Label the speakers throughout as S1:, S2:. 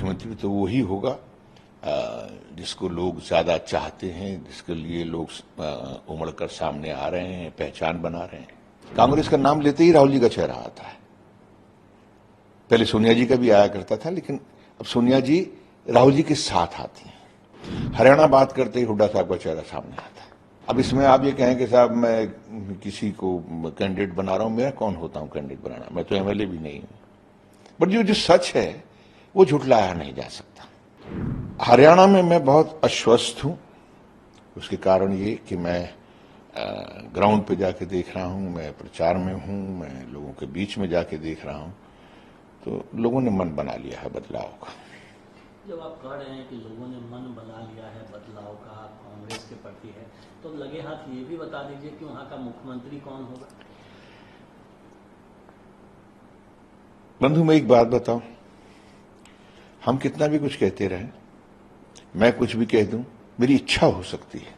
S1: मुख्यमंत्री तो वही होगा जिसको लोग ज्यादा चाहते हैं, जिसके लिए लोग उमड़कर सामने आ रहे हैं, पहचान बना रहे हैं। कांग्रेस का नाम लेते ही राहुल जी का चेहरा आता है। पहले सोनिया जी का भी आया करता था, लेकिन अब सोनिया जी राहुल जी के साथ आती हैं। हरियाणा बात करते ही हुड्डा साहब का चेहरा सामने आता है। अब इसमें आप ये कहें कि साहब मैं किसी को कैंडिडेट बना रहा हूं, मैं कौन होता हूं कैंडिडेट बनाना, मैं तो एमएलए भी नहीं हूं। बट जो सच है वो झुठलाया नहीं जा सकता। हरियाणा में मैं बहुत अस्वस्थ हूं। उसके कारण ये कि मैं ग्राउंड पे जाके देख रहा हूं, मैं प्रचार में हूं, मैं लोगों के बीच में जाके देख रहा हूं, तो लोगों ने मन बना लिया है बदलाव का।
S2: जब आप कह रहे हैं कि लोगों ने मन बना लिया है बदलाव का कांग्रेस के प्रति है, तो लगे हाथ ये भी बता दीजिए कि वहां का मुख्यमंत्री कौन होगा।
S1: बंधु, मैं एक बात बताऊं, हम कितना भी कुछ कहते रहें, मैं कुछ भी कह दूं, मेरी इच्छा हो सकती है,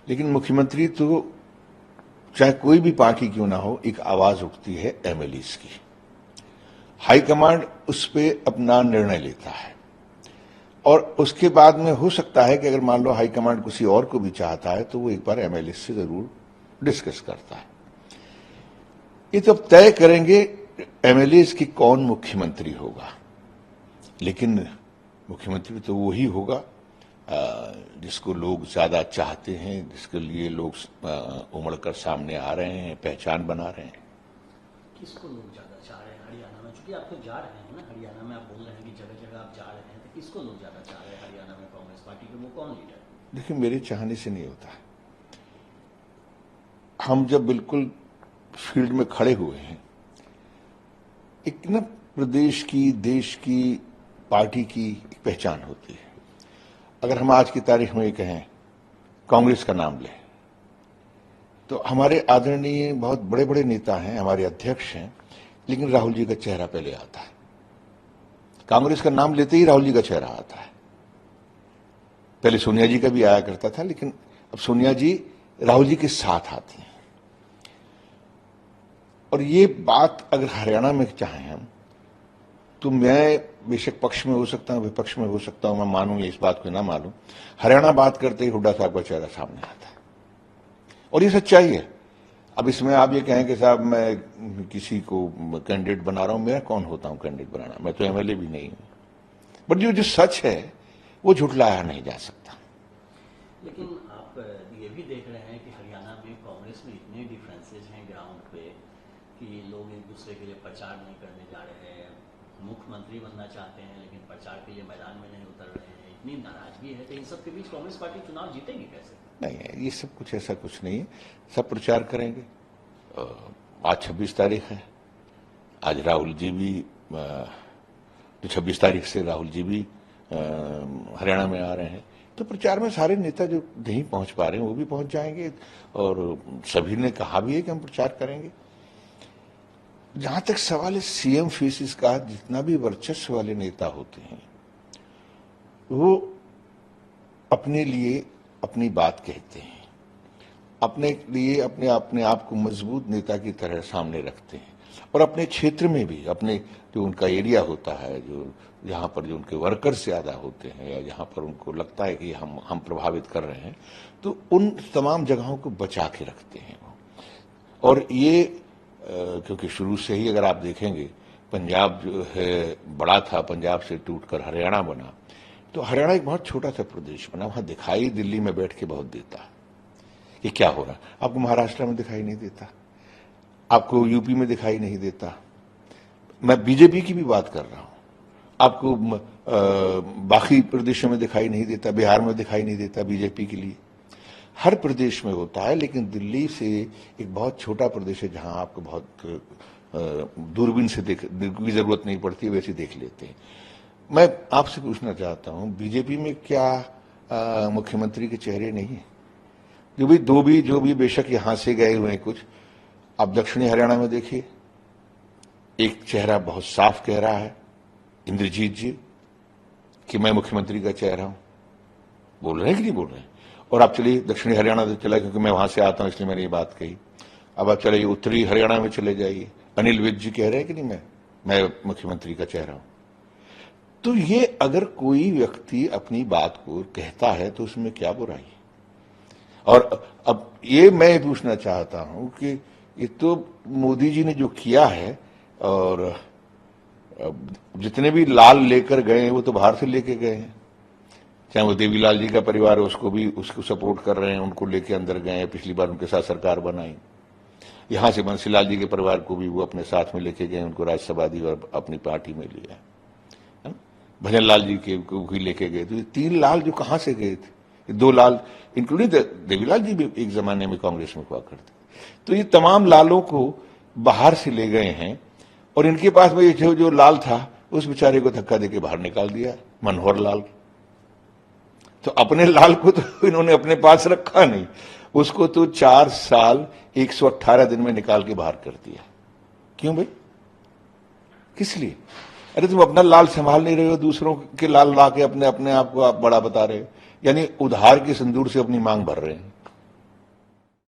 S1: लेकिन मुख्यमंत्री तो चाहे कोई भी पार्टी क्यों ना हो, एक आवाज उठती है एमएलएस की। हाईकमांड उस पर अपना निर्णय लेता है और उसके बाद में हो सकता है कि अगर मान लो हाईकमांड किसी और को भी चाहता है तो वो एक बार एमएलएस से जरूर डिस्कस करता है। ये तो तय करेंगे एमएलएस की कौन मुख्यमंत्री होगा, लेकिन मुख्यमंत्री तो वही होगा जिसको लोग ज्यादा चाहते हैं, जिसके लिए लोग उमड़कर सामने आ रहे हैं, पहचान बना रहे हैं।
S2: किसको लोग ज्यादा चाह रहे हैं हरियाणा में? चूंकि आप तो जा रहे हैं ना हरियाणा में, आप बोल रहे हैं कि जगह जगह आप जा रहे हैं, तो किसको लोग ज्यादा चाह रहे हैं हरियाणा में कांग्रेस पार्टी के? वो कौन लीडर?
S1: देखिए, मेरे चाहने से नहीं होता। हम जब बिल्कुल फील्ड में खड़े हुए हैं, एक ना प्रदेश की, देश की, पार्टी की एक पहचान होती है। अगर हम आज की तारीख में ये कहें कांग्रेस का नाम लें, तो हमारे आदरणीय बहुत बड़े बड़े नेता हैं, हमारे अध्यक्ष हैं, लेकिन राहुल जी का चेहरा पहले आता है। कांग्रेस का नाम लेते ही राहुल जी का चेहरा आता है। पहले सोनिया जी का भी आया करता था, लेकिन अब सोनिया जी राहुल जी के साथ आती हैं। और ये बात अगर हरियाणा में चाहें हम, तो मैं बेशक पक्ष में हो सकता हूं, विपक्ष में हो सकता हूं, मैं मानूं या इस बात को ना मानूं, हरियाणा बात करते ही हुड्डा साहब का चेहरा सामने आता है और ये सच्चाई है। अब इसमें आप ये कहें कि साहब मैं किसी को कैंडिडेट बना रहा हूं, मैं कौन होता हूं कैंडिडेट बनाना, मैं तो एमएलए भी नहीं हूं। बट जो सच है वो झुठलाया नहीं जा सकता।
S2: लेकिन आप ये भी देख रहे हैं कि हरियाणा में कांग्रेस में इतने डिफरेंसेज हैं ग्राउंड पे कि लोग एक दूसरे के लिए प्रचार नहीं करने जा रहे हैं, मुख्यमंत्री बनना चाहते हैं लेकिन प्रचार के लिए मैदान में नहीं उतर रहे हैं, इतनी नाराजगी है। तो इन सब के बीच कांग्रेस पार्टी चुनाव जीतेगी कैसे? नहीं
S1: है, ये सब कुछ ऐसा कुछ नहीं है। सब प्रचार करेंगे। आज 26 तारीख है, आज राहुल जी भी, जो 26 तारीख से राहुल जी भी हरियाणा में आ रहे हैं, तो प्रचार में सारे नेता जो नहीं पहुंच पा रहे हैं वो भी पहुंच जाएंगे और सभी ने कहा भी है कि हम प्रचार करेंगे। जहां तक सवाल है सीएम फेसिस का, जितना भी वर्चस्व वाले नेता होते हैं वो अपने लिए अपनी बात कहते हैं, अपने लिए अपने आप को मजबूत नेता की तरह सामने रखते हैं और अपने क्षेत्र में भी, अपने जो उनका एरिया होता है, जो जहां पर जो उनके वर्कर्स ज्यादा होते हैं या जहां पर उनको लगता है कि हम प्रभावित कर रहे हैं, तो उन तमाम जगहों को बचा के रखते हैं वो। और ये क्योंकि शुरू से ही अगर आप देखेंगे, पंजाब जो है बड़ा था, पंजाब से टूटकर हरियाणा बना, तो हरियाणा एक बहुत छोटा सा प्रदेश बना। वहां दिखाई दिल्ली में बैठ के बहुत देता कि क्या हो रहा है। आपको महाराष्ट्र में दिखाई नहीं देता, आपको यूपी में दिखाई नहीं देता। मैं बीजेपी की भी बात कर रहा हूं, आपको बाकी प्रदेशों में दिखाई नहीं देता, बिहार में दिखाई नहीं देता बीजेपी के लिए। हर प्रदेश में होता है, लेकिन दिल्ली से एक बहुत छोटा प्रदेश है जहां आपको बहुत दूरबीन से देखने की जरूरत नहीं पड़ती, वैसे देख लेते हैं। मैं आपसे पूछना चाहता हूं, बीजेपी में क्या मुख्यमंत्री के चेहरे नहीं है? जो भी बेशक यहां से गए हुए हैं कुछ, आप दक्षिणी हरियाणा में देखिए, एक चेहरा बहुत साफ कह रहा है, इंद्रजीत जी, कि मैं मुख्यमंत्री का चेहरा हूं। बोल रहे हैं कि नहीं बोल रहे हैं? और आप चलिए दक्षिणी हरियाणा से चला, क्योंकि मैं वहां से आता हूं इसलिए मैंने ये बात कही। अब आप चलिए उत्तरी हरियाणा में चले जाइए, अनिल विज जी कह रहे हैं कि नहीं मैं मुख्यमंत्री का चेहरा हूं। तो ये अगर कोई व्यक्ति अपनी बात को कहता है तो उसमें क्या बुराई है? और अब ये मैं पूछना चाहता हूं कि ये तो मोदी जी ने जो किया है, और जितने भी लाल लेकर गए हैं वो तो बाहर से लेके गए हैं, चाहे वो देवीलाल जी का परिवार है उसको भी उसको सपोर्ट कर रहे हैं, उनको लेके अंदर गए हैं, पिछली बार उनके साथ सरकार बनाई। यहां से बंसीलाल जी के परिवार को भी वो अपने साथ में लेके गए, उनको राज्यसभा दी और अपनी पार्टी में लिया, है ना? भजन लाल जी के को भी लेके गए। तो ये 3 लाल जो कहां से गए थे, ये 2 लाल इंक्लूडिंग देवीलाल जी भी एक जमाने में कांग्रेस में हुआ करते। तो ये तमाम लालों को बाहर से ले गए हैं, और इनके पास में जो लाल था उस बेचारे को धक्का देके बाहर निकाल दिया, मनोहर लाल। तो अपने लाल को तो इन्होंने अपने पास रखा नहीं, उसको तो 4 साल 118 दिन में निकाल के बाहर कर दिया। क्यों भाई, किस लिए? अरे तुम अपना लाल संभाल नहीं रहे हो, दूसरों के लाल ला के अपने आप को आप बड़ा बता रहे हो, यानी उधार के सिंदूर से अपनी मांग भर रहे हैं।